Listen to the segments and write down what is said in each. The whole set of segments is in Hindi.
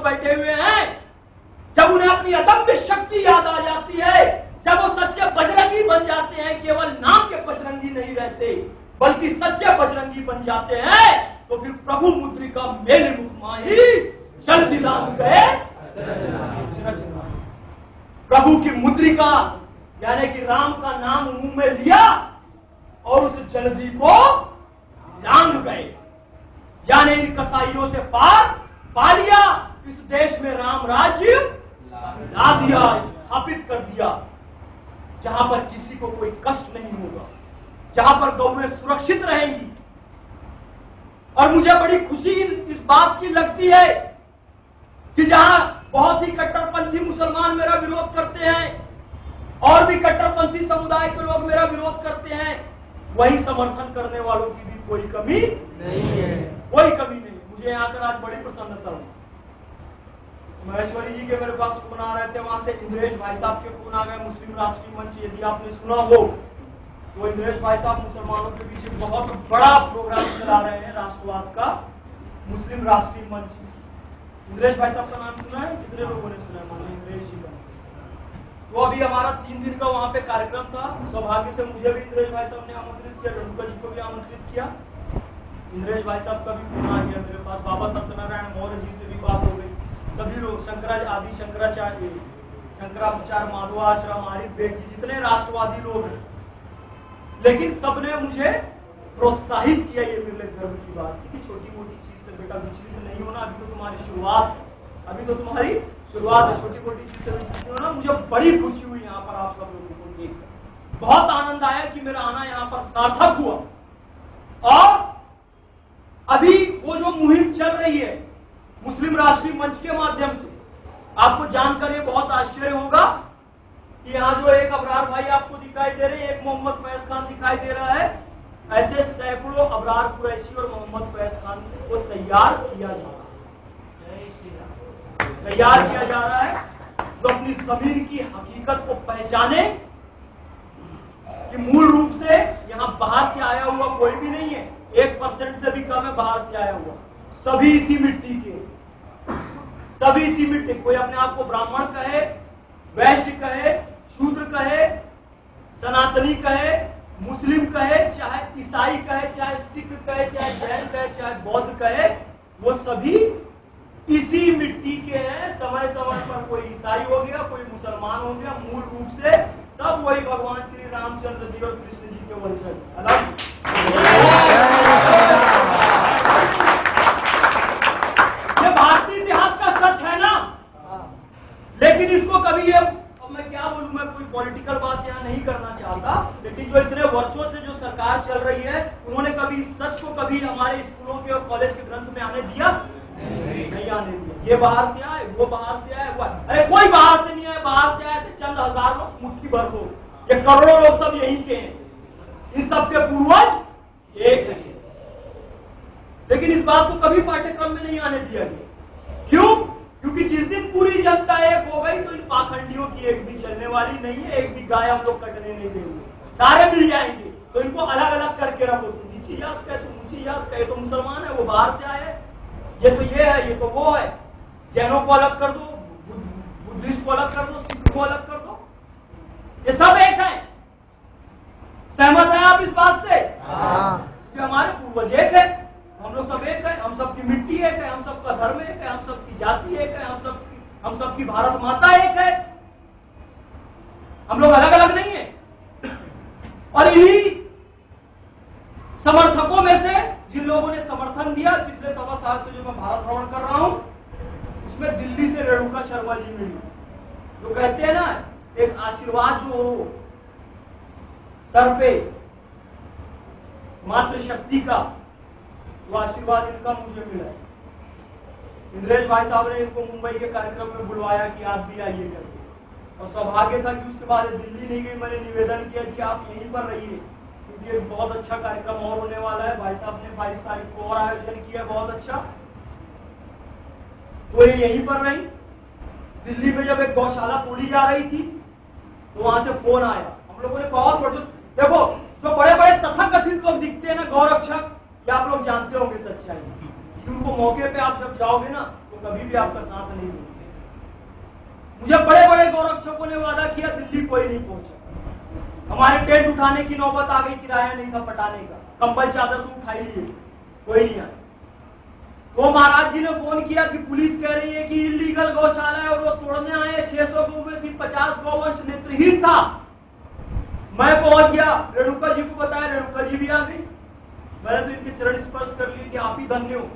बैठे हुए हैं, जब उन्हें अपनी अदम्य शक्ति याद आ जाती है, जब वो सच्चे बजरंगी बन जाते हैं, केवल नाम के बजरंगी नहीं रहते बल्कि सच्चे बजरंगी बन जाते हैं, तो फिर प्रभु मुद्रिका मेले मुख माही जल दिलान गए। प्रभु की मुद्रिका यानी कि राम का नाम मुंह में लिया और उस जल्दी को लांग गए, यानी इन कसाईयों से पार पा लिया, इस देश में राम राज्य ला दिया, स्थापित कर दिया, जहां पर किसी को कोई कष्ट नहीं होगा, जहां पर गौएं सुरक्षित रहेंगी। और मुझे बड़ी खुशी इस बात की लगती है कि जहां बहुत ही कट्टरपंथी मुसलमान मेरा विरोध करते हैं और भी कट्टरपंथी समुदाय के लोग मेरा विरोध करते हैं, वही समर्थन करने वालों की भी कोई कमी नहीं है, कोई कमी नहीं। मुझे यहाँ कर आज बड़ी प्रसन्नता हुई। महेश्वरी जी के मेरे पास फोन आ रहे थे, वहां से इंद्रेश भाई साहब के फोन आ गए, मुस्लिम राष्ट्रीय मंच, यदि आपने सुना हो तो इंद्रेश भाई साहब मुसलमानों के पीछे बहुत बड़ा प्रोग्राम चला रहे हैं राष्ट्रवाद का, मुस्लिम राष्ट्रीय मंच। इंद्रेश भाई साहब का नाम सुना है? कितने लोगों ने सुना है? माननीय इंद्रेश जी का। तो अभी हमारा 3 दिन का वहां पे कार्यक्रम था, सौभाग्य से मुझे भी इंद्रेश भाई साहब ने आमंत्रित किया, रेणुका जी को भी आमंत्रित किया। इंद्रेश भाई साहब का भी फोन आ गया मेरे पास, बाबा सत्यनारायण मौर्य जी से भी बात हो गई, सभी लोग, आदि शंकराचार्य, शंकराचार्य माधवाश्रम, आरिफ बेग जी, जितने राष्ट्रवादी लोग हैं, लेकिन सबने मुझे प्रोत्साहित किया। ये मेरे लिए गर्व की बात है कि छोटी मोटी चीज से बेटा विचलित नहीं होना, अभी तो तुम्हारी शुरुआत है, अभी तो तुम्हारी शुरुआत है, छोटी मोटी चीज से विचलित नहीं होना। मुझे बड़ी खुशी हुई यहाँ पर आप सब लोगों को देखकर, बहुत आनंद आया कि मेरा आना यहाँ पर सार्थक हुआ। और अभी वो जो मुहिम चल रही है मुस्लिम राष्ट्रीय मंच के माध्यम से, आपको जानकर ये बहुत आश्चर्य होगा कि यहाँ जो एक अबरार भाई आपको दिखाई दे रहे हैं, एक मोहम्मद फैज खान दिखाई दे रहा है, ऐसे सैकड़ों अबरार कुरैशी और मोहम्मद फैज खान को तैयार किया जा रहा है, जो अपनी जमीन की हकीकत को पहचाने कि मूल रूप से यहाँ बाहर से आया हुआ कोई भी नहीं है, 1% से भी कम है बाहर से आया हुआ, सभी इसी मिट्टी के, सभी इसी मिट्टी। कोई अपने आप को ब्राह्मण कहे, वैश्य कहे, शूद्र कहे, सनातनी कहे, मुस्लिम कहे, चाहे ईसाई कहे, चाहे सिख कहे, चाहे जैन कहे, चाहे बौद्ध कहे, वो सभी इसी मिट्टी के हैं। समय समय पर कोई ईसाई हो गया, कोई मुसलमान हो गया, मूल रूप से सब वही भगवान श्री रामचंद्र जी और कृष्ण जी के वंशज। ये भारतीय इतिहास का सच है ना, लेकिन इसको कभी ये, अब मैं क्या बोलूं, मैं कोई पॉलिटिकल बात यहाँ नहीं करना चाहता, लेकिन जो इतने वर्षों से जो सरकार चल रही है, उन्होंने कभी इस सच को कभी हमारे स्कूलों के और कॉलेज के ग्रंथ में आने दिया? नहीं आने दिया। ये बाहर से आए, वो बाहर से आए, अरे कोई बाहर से नहीं आए, बाहर से आए थे चंद हजार लोग, मुट्ठी भर लोग, ये करोड़ों लोग सब यहीं के हैं, इन सबके पूर्वज एक है। लेकिन इस बात को कभी पाठ्यक्रम में नहीं आने दिया गया। क्यों? क्योंकि जिस दिन पूरी जनता एक हो गई तो इन पाखंडियों की एक भी चलने वाली नहीं है, एक भी गाय हम लोग कटने नहीं देंगे, सारे मिल जाएंगे। तो इनको अलग अलग करके रखो, तुम नीची जात कहे, तुम ऊंची जात कहे, तो मुसलमान है, वो बाहर से आए, ये तो ये है, ये तो वो है, जैनों को अलग कर दो, बुद्धिस्ट को अलग कर दो, सिख को अलग कर दो, ये सब एक है। सहमत है आप इस बात से? कि हमारे पूर्वज एक है, हम लोग सब एक है, हम सबकी मिट्टी एक है, हम सबका धर्म एक है, हम सबकी जाति एक है, हम सबकी भारत माता एक है, हम लोग अलग अलग नहीं है। और इन्हीं समर्थकों में से जिन लोगों ने समर्थन दिया, पिछले 1.25 साल से जो मैं भारत भ्रमण कर रहा हूं, उसमें दिल्ली से रेणुका शर्मा जी मिली, जो कहते हैं ना, एक आशीर्वाद जो हो सर पे मातृ शक्ति का, वो आशीर्वाद इनका मुझे मिला है। इंद्रेश भाई साहब ने इनको मुंबई के कार्यक्रम में बुलवाया कि आप भी आइए करके, और सौभाग्य था कि उसके बाद दिल्ली नहीं गई, मैंने निवेदन किया कि आप यहीं पर रहिए, क्योंकि एक बहुत अच्छा कार्यक्रम और होने वाला है। भाई साहब ने 22 तारीख को और आयोजन किया, बहुत अच्छा, तो ये यहीं पर रही। दिल्ली में जब एक गौशाला तोड़ी जा रही थी, तो वहां से फोन आया, हम लोगों ने बहुत बड़े, देखो जो बड़े बड़े तथाकथित लोग दिखते हैं ना, गौरक्षक, क्या आप लोग जानते होंगे सच्चाई, कि उनको मौके पे आप जब जाओगे ना, तो तो कभी भी आपका साथ नहीं देंगे। मुझे बड़े बड़े गौरक्षकों ने वादा किया, दिल्ली कोई नहीं पहुंचा। हमारे टेंट उठाने की नौबत आ गई, किराया नहीं था पटाने का, कंबल चादर तो उठा ही लिए, कोई नहीं आया। तो महाराज जी ने फोन किया कि पुलिस कह रही है कि इलीगल गौशाला है और वो तोड़ने आए हैं, 600 गौ थी, 50 गौवंश नेत्रहीन था। मैं पहुंच गया, रेणुका जी को बताया, रेणुका जी भी आ गई। मैंने तो इनके चरण स्पर्श कर लिए कि आप ही धन्य हो,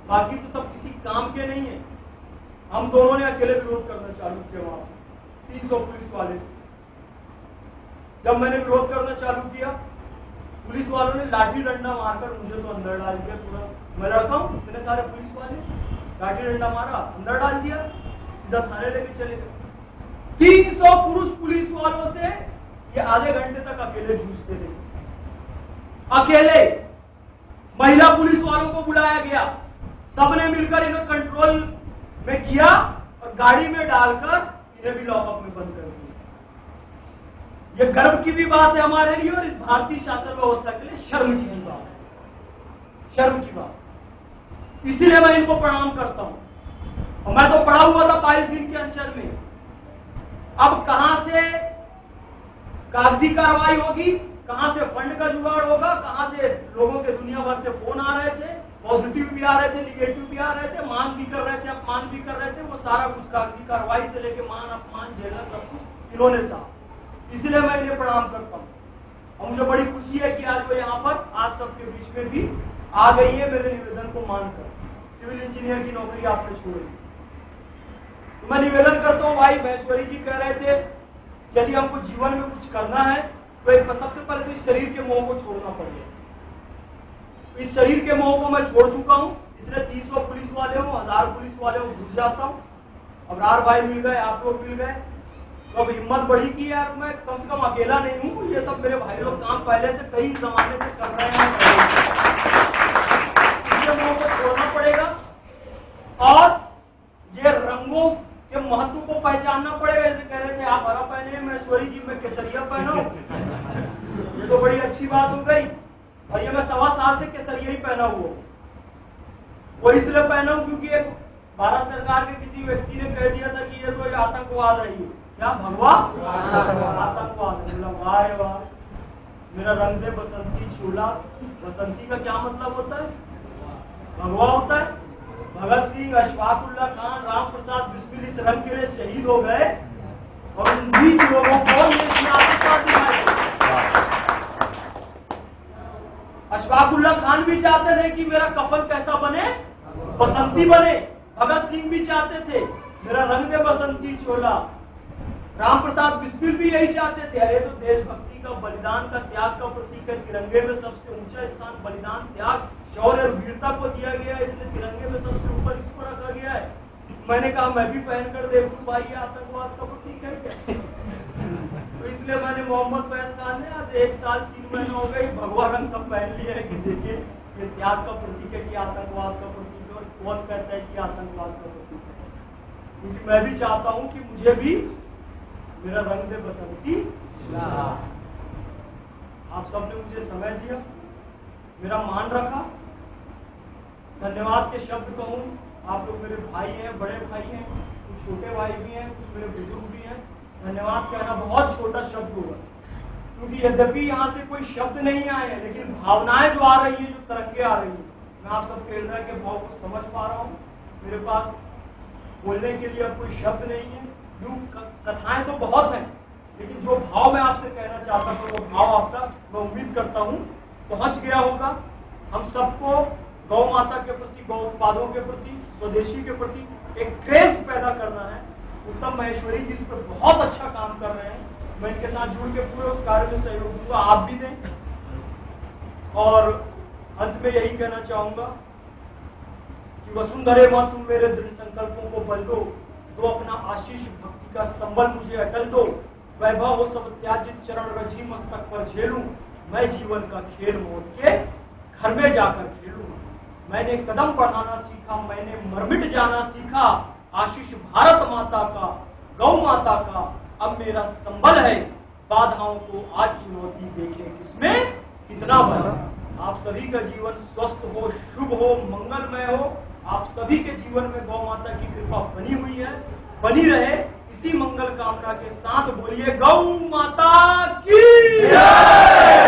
बाकी तो सब किसी काम के नहीं है। हम दोनों ने अकेले विरोध करना चालू किया। वहां 300 पुलिस वाले, जब मैंने विरोध करना चालू किया, पुलिस वालों ने लाठी डंडा मारकर मुझे तो अंदर डाल दिया। पूरा मैं लड़का हूं, इतने सारे पुलिस वाले लाठी डंडा मारा, अंदर डाल दिया, सीधा थाने लेके चले गए। 300 पुरुष पुलिस वालों से ये आधे घंटे तक अकेले जूझते थे। अकेले महिला पुलिस वालों को बुलाया गया, सबने मिलकर इन्हें कंट्रोल में किया और गाड़ी में डालकर इन्हें भी लॉकअप में बंद कर दिया। यह गर्व की भी बात है हमारे लिए और इस भारतीय शासन व्यवस्था के लिए शर्म की बात है, शर्म की बात। इसीलिए मैं इनको प्रणाम करता हूं। और मैं तो पड़ा हुआ था 22 दिन के अनशन में। अब कहां से कागजी कार्रवाई होगी, कहां से फंड का जुगाड़ होगा, कहां से लोगों के दुनिया भर से फोन आ रहे थे, पॉजिटिव भी आ रहे थे, निगेटिव भी आ रहे थे, मान भी कर रहे थे, अपमान भी कर रहे थे, वो सारा कुछ कागजी कार्रवाई से लेके मान अपमान झेलना सब कुछ इन्होंने साथ। इसलिए मैं इन्हें प्रणाम करता हूं और मुझे बड़ी खुशी है कि आज वो यहाँ पर आप सबके बीच में भी आ गई है मेरे निवेदन को मानकर। सिविल इंजीनियर की नौकरी आपने छोड़ी, तो मैं निवेदन करता हूँ। भाई महेश्वरी जी कह रहे थे कि यदि हमको जीवन में कुछ करना है तो एक सबसे पहले तो इस शरीर के मोह को छोड़ना पड़ेगा। इस शरीर के मोह को मैं छोड़ चुका हूँ, इसलिए 300 पुलिस वाले हो, 1000 पुलिस वाले हो, घुस जाता हूँ। अबरार भाई मिल गए, आप लोग मिल गए, तो अब हिम्मत बढ़ी कि यार मैं कम से कम अकेला नहीं हूँ, ये सब मेरे भाई लोग काम पहले से कई जमाने से कर रहे हैं। ये मोह को छोड़ना पड़ेगा और ये रंगों के महत्व को पहचानना पड़ेगा। जैसे कह रहे थे आप हरा पहने, महेश्वरी जी में केसरिया पहनो, ये तो बड़ी अच्छी बात हो गई। और ये मैं 1.25 साल से केसरिया ही पहना हुआ, वो इसलिए पहना हूं क्योंकि एक भारत सरकार के किसी व्यक्ति ने कह दिया था कि ये तो आतंकवाद है। ये क्या भगवा आतंकवाद, वाह वाह, मेरा रंग दे बसंती चूल्हा। बसंती का क्या मतलब होता है? भगवा होता है। भगत सिंह, अशफाक उल्लाह खान, राम प्रसाद बिस्मिल इस रंग के लिए शहीद हो गए और उन 20 लोगों को ये आतंकवाद दिखाया। अशफाक उल्लाह खान भी चाहते थे कि मेरा कफन कैसा बने, बसंती बने। भगत सिंह भी चाहते थे मेरा रंग दे बसंती चोला। राम प्रसाद बिस्मिल भी यही चाहते थे। अरे तो देशभक्ति का, बलिदान का, त्याग का प्रतीक है। तिरंगे में सबसे ऊंचा स्थान बलिदान, त्याग, शौर्य और वीरता को दिया गया है, इसलिए तिरंगे में सबसे ऊपर इसको रखा गया है। मैंने कहा मैं भी पहनकर देखूं, भाई ये आतंकवाद का प्रतीक है क्या? तो इसलिए मैंने मोहम्मद फैज खान ने आज 1 साल 3 महीने हो गए भगवा रंग का पहन लिया है कि देखिए ये त्याग का प्रतीक है कि आतंकवाद का प्रतीक है। और कौन कहता है कि आतंकवाद का प्रतीक है? क्योंकि मैं भी चाहता हूं कि मुझे भी मेरा रंग दे बसंती। आप सबने मुझे समय दिया, मेरा मान रखा, धन्यवाद के शब्द कहूं। आप लोग मेरे भाई हैं, बड़े भाई हैं, कुछ छोटे भाई भी हैं, कुछ मेरे बुजुर्ग भी हैं। धन्यवाद कहना बहुत छोटा शब्द होगा, क्योंकि यद्यपि यहाँ से कोई शब्द नहीं आए हैं, लेकिन भावनाएं जो आ रही है, जो तरंगे आ रही है, मैं आप सबके हृदय के भाव को समझ पा रहा हूँ। मेरे पास बोलने के लिए अब कोई शब्द नहीं है। यूं कथाएं तो बहुत हैं, लेकिन जो भाव मैं आपसे कहना चाहता हूँ वो भाव आपका, मैं उम्मीद करता हूँ, पहुंच गया होगा। हम सबको गौ माता के प्रति, गौ उत्पादों के प्रति, स्वदेशी के प्रति एक क्रेज पैदा करना है। उत्तम महेश्वरी जी इस पर बहुत अच्छा काम कर रहे हैं। मैं इनके साथ जुड़ के पूरे उस कार्य में सहयोग दूंगा, आप भी दें। और अंत में यही कहना चाहूंगा कि वसुंधरे मां तुम मेरे दृढ़ संकल्पों को बल दो अपना आशीष भक्ति का संबल मुझे अटल दो। वैभव हो सब त्याजित चरण रजी मस्तक पर झेलूं, मैं जीवन का खेल मौत के घर में जाकर खेलूं। मैंने कदम बढ़ाना सीखा, मैंने मरमिट जाना सीखा। आशीष भारत माता का, गौ माता का अब मेरा संबल है। बाधाओं को आज चुनौती देखें किसमें कितना बल। आप सभी का जीवन स्वस्थ हो, शुभ हो, मंगलमय हो। आप सभी के जीवन में गौ माता की कृपा बनी हुई है, बनी रहे। इसी मंगल कामना के साथ बोलिए गौ माता की जय।